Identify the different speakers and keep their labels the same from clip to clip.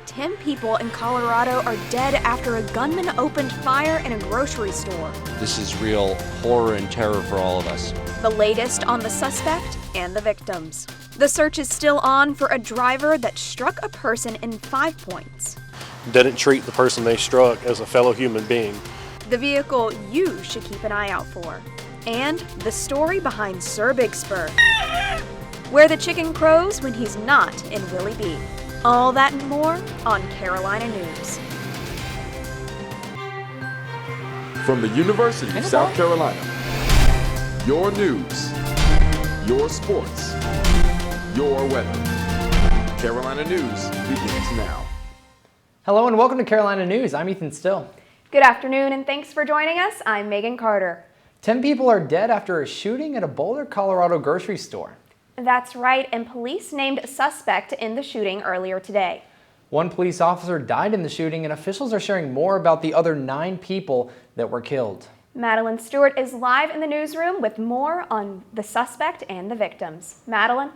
Speaker 1: 10 people in Colorado are dead after a gunman opened fire in a grocery store.
Speaker 2: This is real horror and terror for all of us.
Speaker 1: The latest on the suspect and the victims. The search is still on for a driver that struck a person in 5 points.
Speaker 3: Didn't treat the person they struck as a fellow human being.
Speaker 1: The vehicle you should keep an eye out for. And the story behind Sir Big Spur. Where the chicken crows when he's not in Willie B. All that and more on Carolina News.
Speaker 4: From the University of South Carolina, your news, your sports, your weather. Carolina News begins now.
Speaker 5: Hello and welcome to Carolina News. I'm Ethan Still.
Speaker 6: Good afternoon and thanks for joining us. I'm Megan Carter.
Speaker 5: 10 people are dead after a shooting at a Boulder, Colorado grocery store.
Speaker 6: That's right, and police named a suspect in the shooting earlier today.
Speaker 5: One police officer died in the shooting, and officials are sharing more about the other 9 people that were killed.
Speaker 6: Madeline Stewart is live in the newsroom with more on the suspect and the victims. Madeline?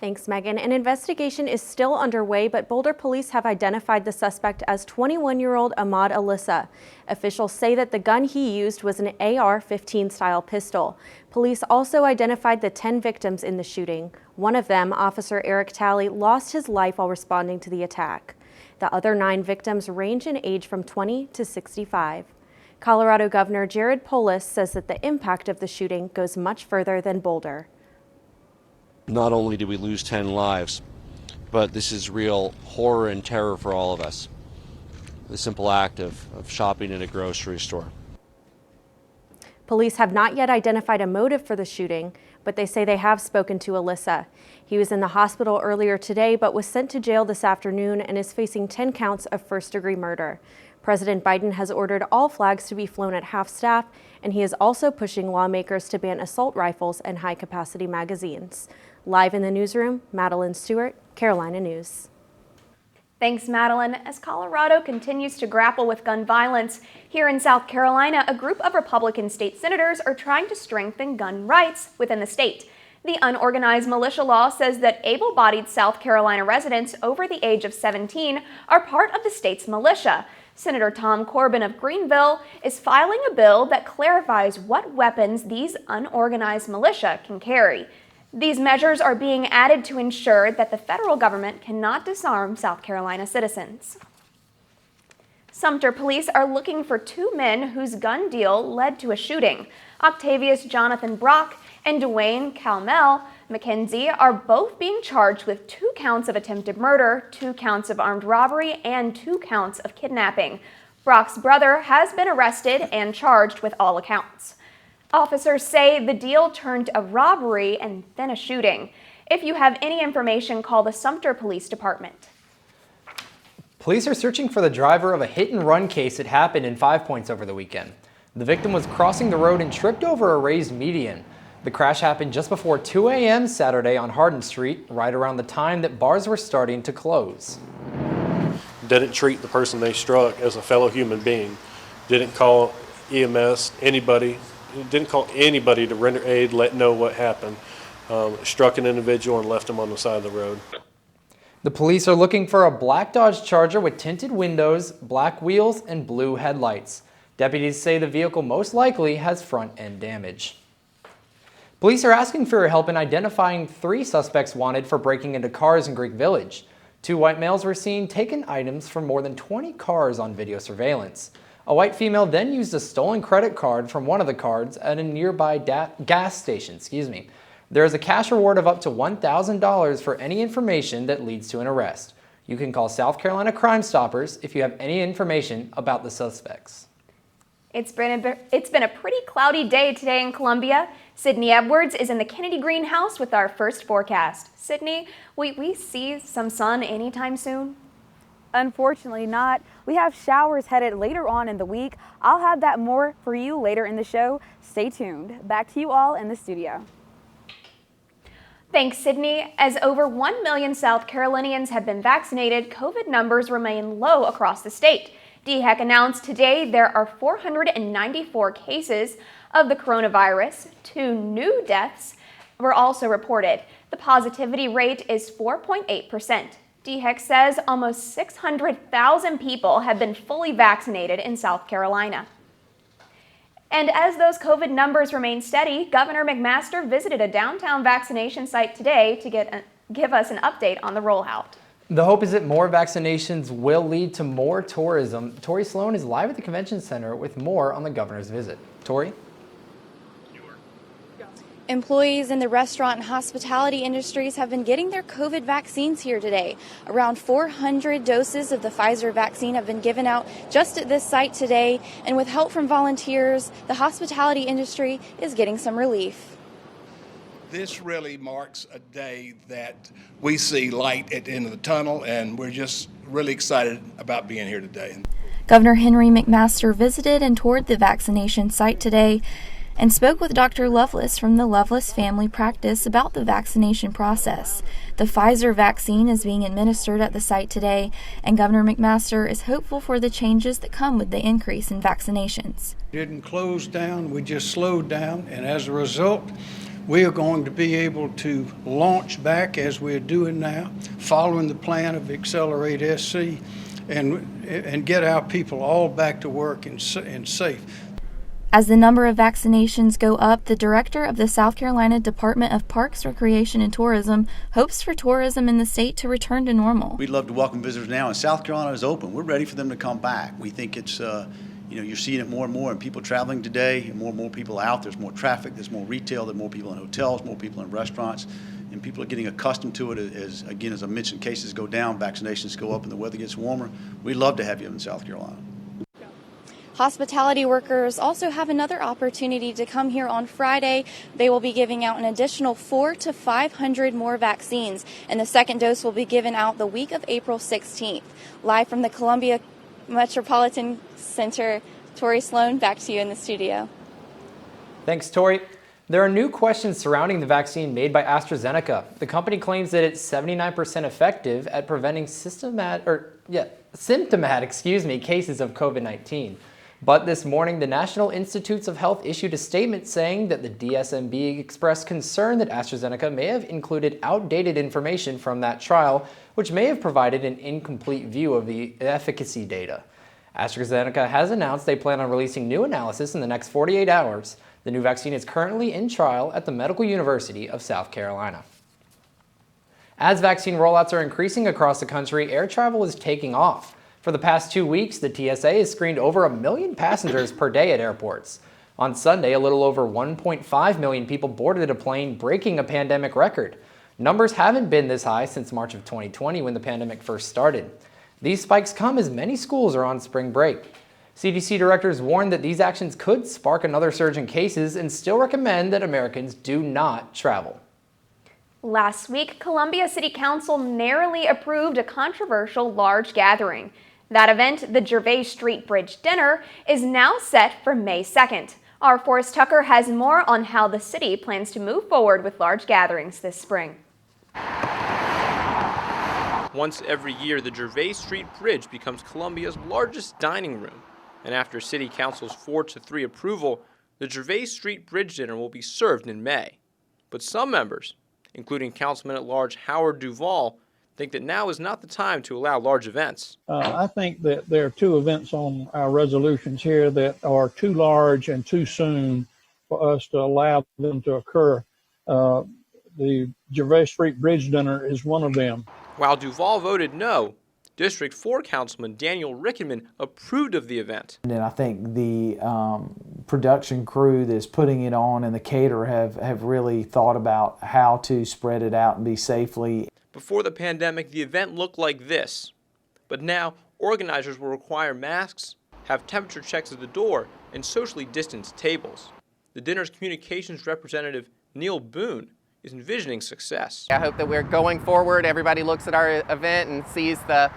Speaker 7: Thanks, Megan. An investigation is still underway, but Boulder police have identified the suspect as 21-year-old Ahmad Alyssa. Officials say that the gun he used was an AR-15 style pistol. Police also identified the 10 victims in the shooting. One of them, Officer Eric Talley, lost his life while responding to the attack. The other 9 victims range in age from 20 to 65. Colorado Governor Jared Polis says that the impact of the shooting goes much further than Boulder.
Speaker 2: Not only did we lose 10 lives, but this is real horror and terror for all of us. The simple act of shopping at a grocery store.
Speaker 7: Police have not yet identified a motive for the shooting, but they say they have spoken to Alyssa. He was in the hospital earlier today, but was sent to jail this afternoon and is facing 10 counts of first-degree murder. President Biden has ordered all flags to be flown at half-staff, and he is also pushing lawmakers to ban assault rifles and high-capacity magazines. Live in the newsroom, Madeline Stewart, Carolina News.
Speaker 6: Thanks, Madeline. As Colorado continues to grapple with gun violence, here in South Carolina, a group of Republican state senators are trying to strengthen gun rights within the state. The unorganized militia law says that able-bodied South Carolina residents over the age of 17 are part of the state's militia. Senator Tom Corbin of Greenville is filing a bill that clarifies what weapons these unorganized militia can carry. These measures are being added to ensure that the federal government cannot disarm South Carolina citizens. Sumter police are looking for 2 men whose gun deal led to a shooting. Octavius Jonathan Brock and Dwayne Calmel McKenzie are both being charged with 2 counts of attempted murder, 2 counts of armed robbery, and 2 counts of kidnapping. Brock's brother has been arrested and charged with all accounts. Officers say the deal turned a robbery and then a shooting. If you have any information, call the Sumter Police Department.
Speaker 5: Police are searching for the driver of a hit-and-run case that happened in 5 Points over the weekend. The victim was crossing the road and tripped over a raised median. The crash happened just before 2 a.m. Saturday on Hardin Street, right around the time that bars were starting to close.
Speaker 3: Didn't treat the person they struck as a fellow human being. Didn't call EMS, anybody. Didn't call anybody to render aid, let know what happened. Struck an individual and left him on the side of the road.
Speaker 5: The police are looking for a black Dodge Charger with tinted windows, black wheels, and blue headlights. Deputies say the vehicle most likely has front end damage. Police are asking for your help in identifying 3 suspects wanted for breaking into cars in Greek Village. 2 white males were seen taking items from more than 20 cars on video surveillance. A white female then used a stolen credit card from one of the cards at a nearby gas station. There is a cash reward of up to $1,000 for any information that leads to an arrest. You can call South Carolina Crime Stoppers if you have any information about the suspects.
Speaker 6: It's been a pretty cloudy day today in Columbia. Sydney Edwards is in the Kennedy greenhouse with our first forecast. Sydney, will we see some sun anytime soon?
Speaker 8: Unfortunately not. We have showers headed later on in the week. I'll have that more for you later in the show. Stay tuned. Back to you all in the studio.
Speaker 6: Thanks, Sydney. As over 1 million South Carolinians have been vaccinated, COVID numbers remain low across the state. DHEC announced today there are 494 cases of the coronavirus. 2 new deaths were also reported. The positivity rate is 4.8%. DHEC says almost 600,000 people have been fully vaccinated in South Carolina. And as those COVID numbers remain steady, Governor McMaster visited a downtown vaccination site today to give us an update on the rollout.
Speaker 5: The hope is that more vaccinations will lead to more tourism. Tori Sloan is live at the convention center with more on the governor's visit. Tori?
Speaker 9: Employees in the restaurant and hospitality industries have been getting their COVID vaccines here today. Around 400 doses of the Pfizer vaccine have been given out just at this site today, and with help from volunteers, the hospitality industry is getting some relief.
Speaker 10: This really marks a day that we see light at the end of the tunnel, and we're just really excited about being here today.
Speaker 9: Governor Henry McMaster visited and toured the vaccination site today and spoke with Dr. Lovelace from the Lovelace Family Practice about the vaccination process. The Pfizer vaccine is being administered at the site today, and Governor McMaster is hopeful for the changes that come with the increase in vaccinations.
Speaker 11: We didn't close down, we just slowed down, and as a result, we are going to be able to launch back as we're doing now, following the plan of Accelerate SC, and get our people all back to work and safe.
Speaker 9: As the number of vaccinations go up, the director of the South Carolina Department of Parks, Recreation, and Tourism hopes for tourism in the state to return to normal.
Speaker 12: We'd love to welcome visitors now, and South Carolina is open. We're ready for them to come back. We think it's, you're seeing it more and more, and people traveling today, and more people out. There's more traffic, there's more retail, there's more people in hotels, more people in restaurants, and people are getting accustomed to it as I mentioned, cases go down, vaccinations go up, and the weather gets warmer. We'd love to have you in South Carolina.
Speaker 9: Hospitality workers also have another opportunity to come here on Friday. They will be giving out an additional 400 to 500 more vaccines, and the second dose will be given out the week of April 16th. Live from the Columbia Metropolitan Center, Tori Sloan, back to you in the studio.
Speaker 5: Thanks, Tori. There are new questions surrounding the vaccine made by AstraZeneca. The company claims that it's 79% effective at preventing symptomatic cases of COVID-19. But this morning, the National Institutes of Health issued a statement saying that the DSMB expressed concern that AstraZeneca may have included outdated information from that trial, which may have provided an incomplete view of the efficacy data. AstraZeneca has announced they plan on releasing new analysis in the next 48 hours. The new vaccine is currently in trial at the Medical University of South Carolina. As vaccine rollouts are increasing across the country, air travel is taking off. For the past 2 weeks, the TSA has screened over 1 million passengers per day at airports. On Sunday, a little over 1.5 million people boarded a plane, breaking a pandemic record. Numbers haven't been this high since March of 2020 when the pandemic first started. These spikes come as many schools are on spring break. CDC directors warned that these actions could spark another surge in cases and still recommend that Americans do not travel.
Speaker 6: Last week, Columbia City Council narrowly approved a controversial large gathering. That event, the Gervais Street Bridge Dinner, is now set for May 2nd. Our Forrest Tucker has more on how the city plans to move forward with large gatherings this spring.
Speaker 13: Once every year, the Gervais Street Bridge becomes Columbia's largest dining room. And after City Council's 4-3 approval, the Gervais Street Bridge Dinner will be served in May. But some members, including Councilman-at-Large Howard Duvall, think that now is not the time to allow large events.
Speaker 14: I think that there are two events on our resolutions here that are too large and too soon for us to allow them to occur. The Gervais Street Bridge Dinner is one of them.
Speaker 13: While Duvall voted no, District 4 Councilman Daniel Rickenman approved of the event.
Speaker 15: And I think the production crew that's putting it on and the caterer have really thought about how to spread it out and be safely.
Speaker 13: Before the pandemic, the event looked like this. But now, organizers will require masks, have temperature checks at the door, and socially distanced tables. The dinner's communications representative, Neil Boone, is envisioning success.
Speaker 16: I hope that we're going forward. Everybody looks at our event and sees the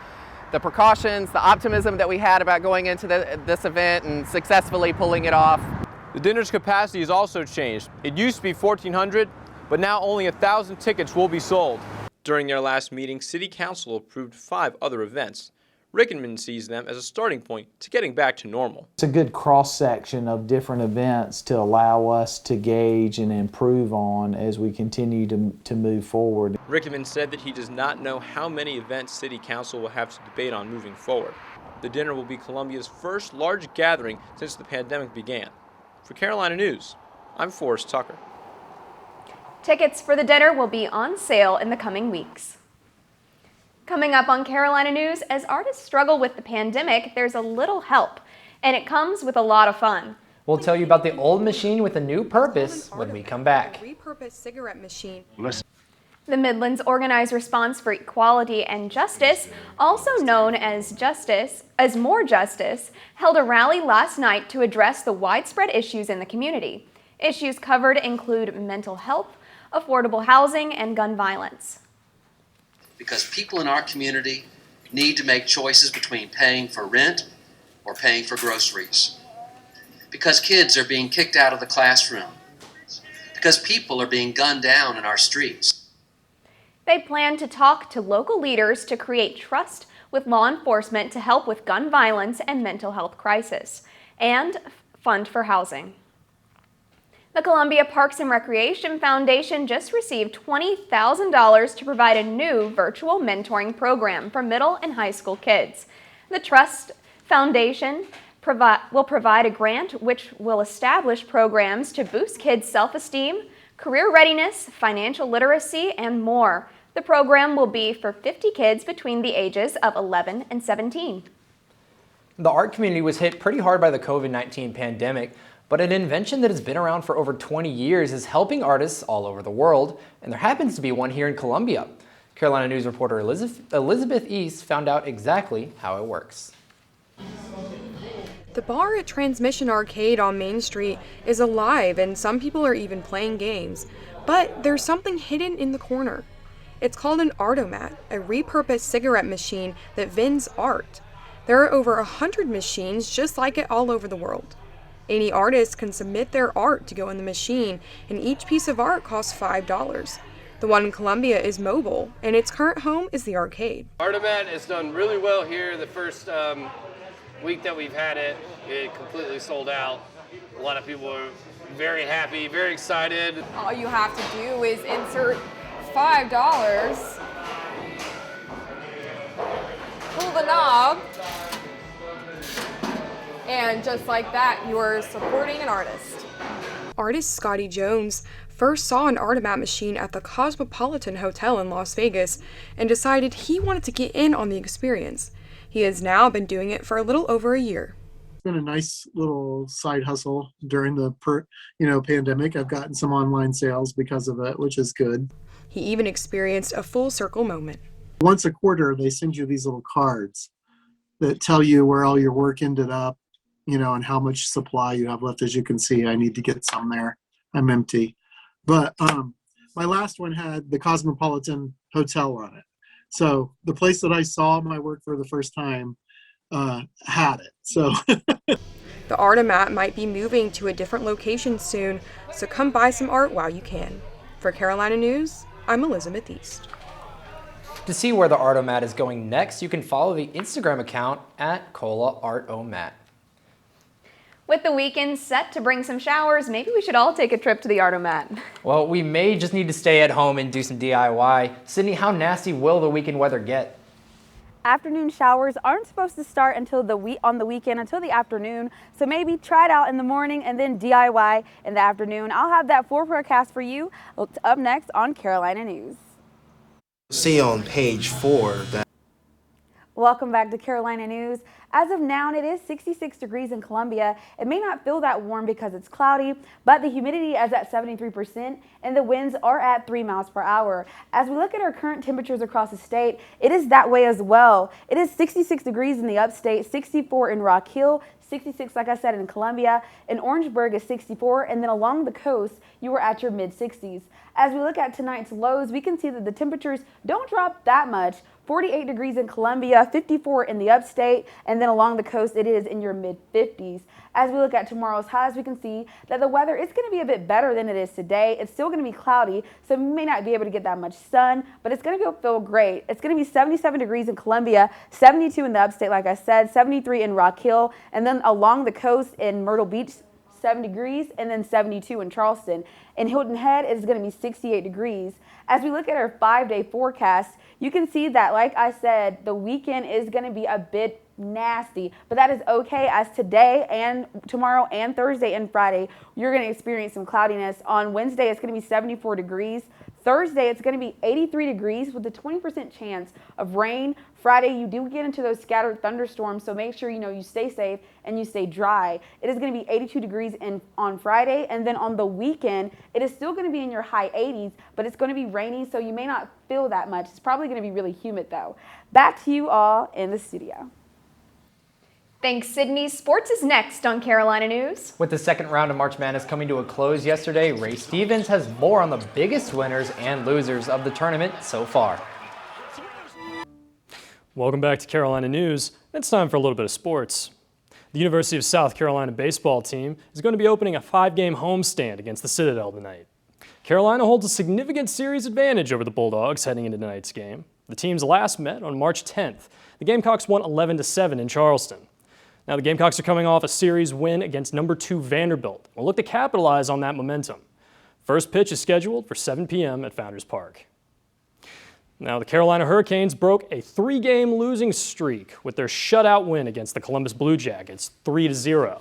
Speaker 16: precautions, the optimism that we had about going into this event and successfully pulling it off.
Speaker 13: The dinner's capacity has also changed. It used to be 1,400, but now only 1,000 tickets will be sold. During their last meeting, City Council approved 5 other events. Rickman sees them as a starting point to getting back to normal.
Speaker 15: It's a good cross-section of different events to allow us to gauge and improve on as we continue to move forward.
Speaker 13: Rickman said that he does not know how many events City Council will have to debate on moving forward. The dinner will be Columbia's first large gathering since the pandemic began. For Carolina News, I'm Forrest Tucker.
Speaker 6: Tickets for the dinner will be on sale in the coming weeks. Coming up on Carolina News, as artists struggle with the pandemic, there's a little help, and it comes with a lot of fun.
Speaker 5: We'll tell you about the old machine with a new purpose when we come back.
Speaker 17: Repurposed cigarette machine.
Speaker 6: The Midlands Organized Response for Equality and Justice, also known as More Justice, held a rally last night to address the widespread issues in the community. Issues covered include mental health, affordable housing, and gun violence.
Speaker 18: Because people in our community need to make choices between paying for rent or paying for groceries. Because kids are being kicked out of the classroom. Because people are being gunned down in our streets.
Speaker 6: They plan to talk to local leaders to create trust with law enforcement to help with gun violence and mental health crisis, and fund for housing. The Columbia Parks and Recreation Foundation just received $20,000 to provide a new virtual mentoring program for middle and high school kids. The Trust Foundation will provide a grant which will establish programs to boost kids' self-esteem, career readiness, financial literacy, and more. The program will be for 50 kids between the ages of 11 and 17.
Speaker 5: The art community was hit pretty hard by the COVID-19 pandemic, but an invention that has been around for over 20 years is helping artists all over the world, and there happens to be one here in Columbia. Carolina News reporter Elizabeth East found out exactly how it works.
Speaker 17: The bar at Transmission Arcade on Main Street is alive, and some people are even playing games. But there's something hidden in the corner. It's called an Artomat, a repurposed cigarette machine that vends art. There are over 100 machines just like it all over the world. Any artist can submit their art to go in the machine, and each piece of art costs $5. The one in Columbia is mobile, and its current home is the arcade.
Speaker 19: Artomat has done really well here. The first week that we've had it, it completely sold out. A lot of people are very happy, very excited.
Speaker 20: All you have to do is insert $5, pull the knob, and just like that, you're supporting an artist.
Speaker 17: Artist Scotty Jones first saw an Artomat machine at the Cosmopolitan Hotel in Las Vegas and decided he wanted to get in on the experience. He has now been doing it for a little over a year.
Speaker 21: It's been a nice little side hustle during the pandemic. I've gotten some online sales because of it, which is good.
Speaker 17: He even experienced a full circle moment.
Speaker 21: Once a quarter, they send you these little cards that tell you where all your work ended up, and how much supply you have left. As you can see, I need to get some there. I'm empty. But my last one had the Cosmopolitan Hotel on it. So the place that I saw my work for the first time had it. So
Speaker 17: the Artomat might be moving to a different location soon, so come buy some art while you can. For Carolina News, I'm Elizabeth East.
Speaker 5: To see where the Artomat is going next, you can follow the Instagram account at ColaArtomat.
Speaker 6: With the weekend set to bring some showers, maybe we should all take a trip to the Artomat.
Speaker 5: Well, we may just need to stay at home and do some DIY. Sydney, how nasty will the weekend weather get?
Speaker 8: Afternoon showers aren't supposed to start until on the weekend, until the afternoon. So maybe try it out in the morning and then DIY in the afternoon. I'll have that full forecast for you up next on Carolina News.
Speaker 22: See on page 4 that.
Speaker 8: Welcome back to Carolina News. As of now, it is 66 degrees in Columbia. It may not feel that warm because it's cloudy, but the humidity is at 73% and the winds are at 3 miles per hour. As we look at our current temperatures across the state, it is that way as well. It is 66 degrees in the upstate, 64 in Rock Hill, 66, like I said, in Columbia. In Orangeburg is 64, and then along the coast, you were at your mid-60s. As we look at tonight's lows, we can see that the temperatures don't drop that much. 48 degrees in Columbia, 54 in the upstate, and then along the coast, it is in your mid-50s. As we look at tomorrow's highs, we can see that the weather is going to be a bit better than it is today. It's still going to be cloudy, so we may not be able to get that much sun, but it's going to feel great. It's going to be 77 degrees in Columbia, 72 in the upstate, like I said, 73 in Rock Hill, and then along the coast in Myrtle Beach, 70 degrees, and then 72 in Charleston. In Hilton Head, it is going to be 68 degrees. As we look at our 5-day forecast, you can see that, like I said, the weekend is going to be a bit nasty, but that is okay, as today and tomorrow and Thursday and Friday, you're going to experience some cloudiness. On Wednesday, it's going to be 74 degrees. Thursday, it's going to be 83 degrees with a 20% chance of rain. Friday, you do get into those scattered thunderstorms, so make sure you stay safe and you stay dry. It is going to be 82 degrees on Friday, and then on the weekend, it is still going to be in your high 80s, but it's going to be rainy, so you may not feel that much. It's probably going to be really humid, though. Back to you all in the studio.
Speaker 6: Thanks, Sydney. Sports is next on Carolina News.
Speaker 5: With the second round of March Madness coming to a close yesterday, Ray Stevens has more on the biggest winners and losers of the tournament so far.
Speaker 1: Welcome back to Carolina News. It's time for a little bit of sports. The University of South Carolina baseball team is going to be opening a 5-game homestand against the Citadel tonight. Carolina holds a significant series advantage over the Bulldogs heading into tonight's game. The teams last met on March 10th. The Gamecocks won 11-7 in Charleston. Now, the Gamecocks are coming off a series win against number 2 Vanderbilt. We'll look to capitalize on that momentum. First pitch is scheduled for 7 p.m. at Founders Park. Now, the Carolina Hurricanes broke a 3-game losing streak with their shutout win against the Columbus Blue Jackets, 3-0.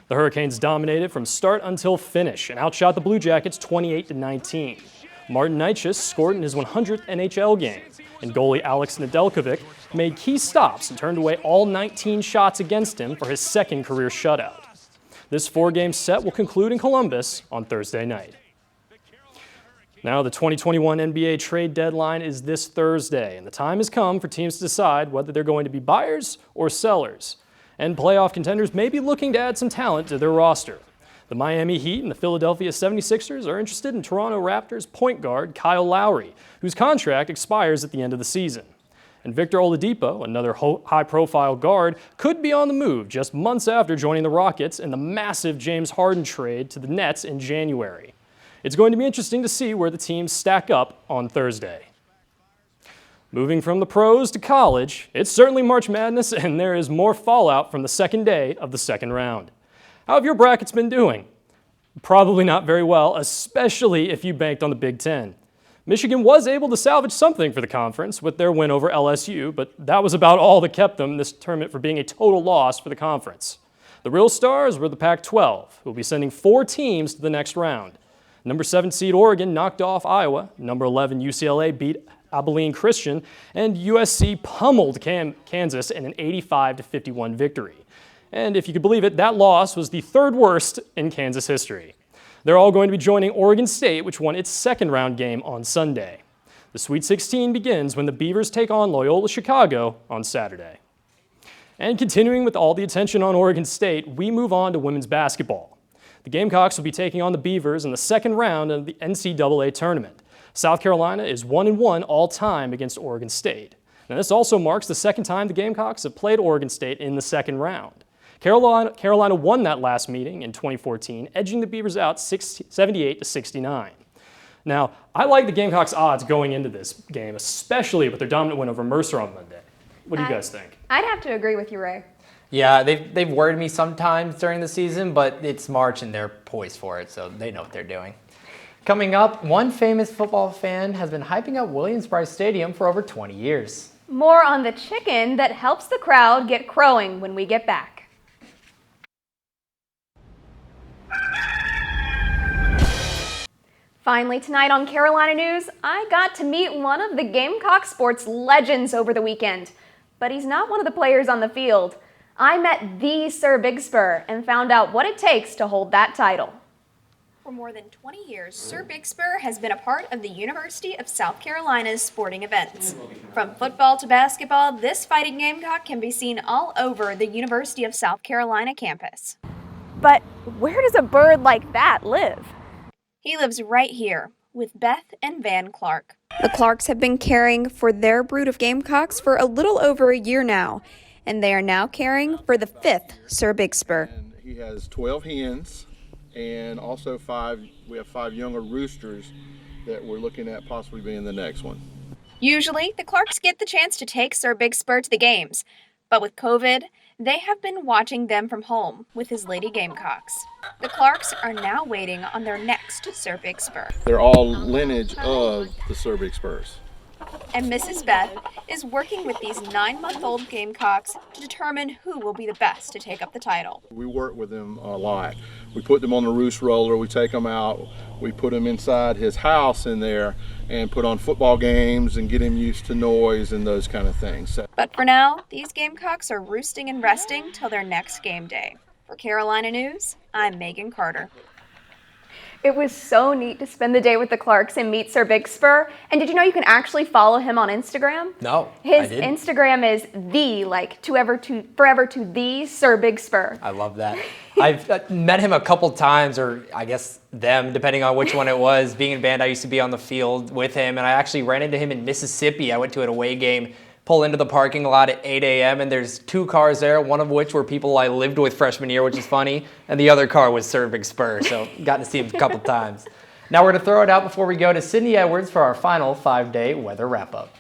Speaker 1: The Hurricanes dominated from start until finish and outshot the Blue Jackets 28-19. Martin Neitschus scored in his 100th NHL game, and goalie Alex Nedeljkovic made key stops and turned away all 19 shots against him for his second career shutout. This 4-game set will conclude in Columbus on Thursday night. Now, the 2021 NBA trade deadline is this Thursday, and the time has come for teams to decide whether they're going to be buyers or sellers. And playoff contenders may be looking to add some talent to their roster. The Miami Heat and the Philadelphia 76ers are interested in Toronto Raptors point guard Kyle Lowry, whose contract expires at the end of the season. And Victor Oladipo, another high-profile guard, could be on the move just months after joining the Rockets in the massive James Harden trade to the Nets in January. It's going to be interesting to see where the teams stack up on Thursday. Moving from the pros to college, it's certainly March Madness, and there is more fallout from the second day of the second round. How have your brackets been doing? Probably not very well, especially if you banked on the Big Ten. Michigan was able to salvage something for the conference with their win over LSU, but that was about all that kept them in this tournament from being a total loss for the conference. The real stars were the Pac-12, who will be sending 4 teams to the next round. Number 7 seed Oregon knocked off Iowa, number 11 UCLA beat Abilene Christian, and USC pummeled Kansas in an 85-51 victory. And if you could believe it, that loss was the 3rd worst in Kansas history. They're all going to be joining Oregon State, which won its second round game on Sunday. The Sweet 16 begins when the Beavers take on Loyola Chicago on Saturday. And continuing with all the attention on Oregon State, we move on to women's basketball. The Gamecocks will be taking on the Beavers in the second round of the NCAA tournament. South Carolina is 1-1 all-time against Oregon State. Now, this also marks the second time the Gamecocks have played Oregon State in the second round. Carolina won that last meeting in 2014, edging the Beavers out 78-69. Now, I like the Gamecocks' odds going into this game, especially with their dominant win over Mercer on Monday. What do you guys think?
Speaker 6: I'd have to agree with you, Ray.
Speaker 5: Yeah, they've worried me sometimes during the season, but it's March and they're poised for it, so they know what they're doing. Coming up, one famous football fan has been hyping up Williams-Brice Stadium for over 20 years.
Speaker 6: More on the chicken that helps the crowd get crowing when we get back. Finally tonight on Carolina News, I got to meet one of the Gamecock sports legends over the weekend. But he's not one of the players on the field. I met the Sir Big Spur and found out what it takes to hold that title. For more than 20 years, Sir Big Spur has been a part of the University of South Carolina's sporting events. From football to basketball, this fighting gamecock can be seen all over the University of South Carolina campus.
Speaker 8: But where does a bird like that live?
Speaker 6: He lives right here with Beth and Van Clark. The Clarks have been caring for their brood of gamecocks for a little over a year now, and they are now caring for the 5th Sir Big Spur.
Speaker 2: He has 12 hens and also we have 5 younger roosters that we're looking at possibly being the next one.
Speaker 6: Usually, the Clarks get the chance to take Sir Big Spur to the games, but with COVID, they have been watching them from home with his lady gamecocks. The Clarks are now waiting on their next Sir Big Spur.
Speaker 2: They're all lineage of the Sir Big Spurs.
Speaker 6: And Mrs. Beth is working with these 9-month-old gamecocks to determine who will be the best to take up the title.
Speaker 2: We work with them a lot. We put them on the roost roller, we take them out, we put them inside his house in there and put on football games and get him used to noise and those kind of things.
Speaker 6: But for now, these gamecocks are roosting and resting till their next game day. For Carolina News, I'm Megan Carter.
Speaker 8: It was so neat to spend the day with the Clarks and meet Sir Big Spur. And did you know you can actually follow him on Instagram?
Speaker 5: No,
Speaker 8: His Instagram is forever to the Sir Big Spur.
Speaker 5: I love that. I've met him a couple times, or I guess them, depending on which one it was. Being in band, I used to be on the field with him, and I actually ran into him in Mississippi. I went to an away game, pull into the parking lot at 8 a.m., and there's 2 cars there, one of which were people I lived with freshman year, which is funny, and the other car was Sir Big Spur, so got to see him a couple times. Now we're going to throw it out before we go to Sydney Edwards for our final 5-day weather wrap-up.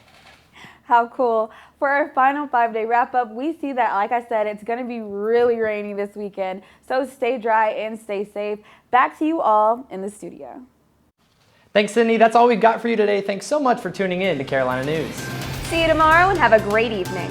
Speaker 8: How cool. For our final 5-day wrap-up, we see that, like I said, it's going to be really rainy this weekend, so stay dry and stay safe. Back to you all in the studio.
Speaker 5: Thanks, Sydney. That's all we've got for you today. Thanks so much for tuning in to Carolina News.
Speaker 8: See you tomorrow and have a great evening.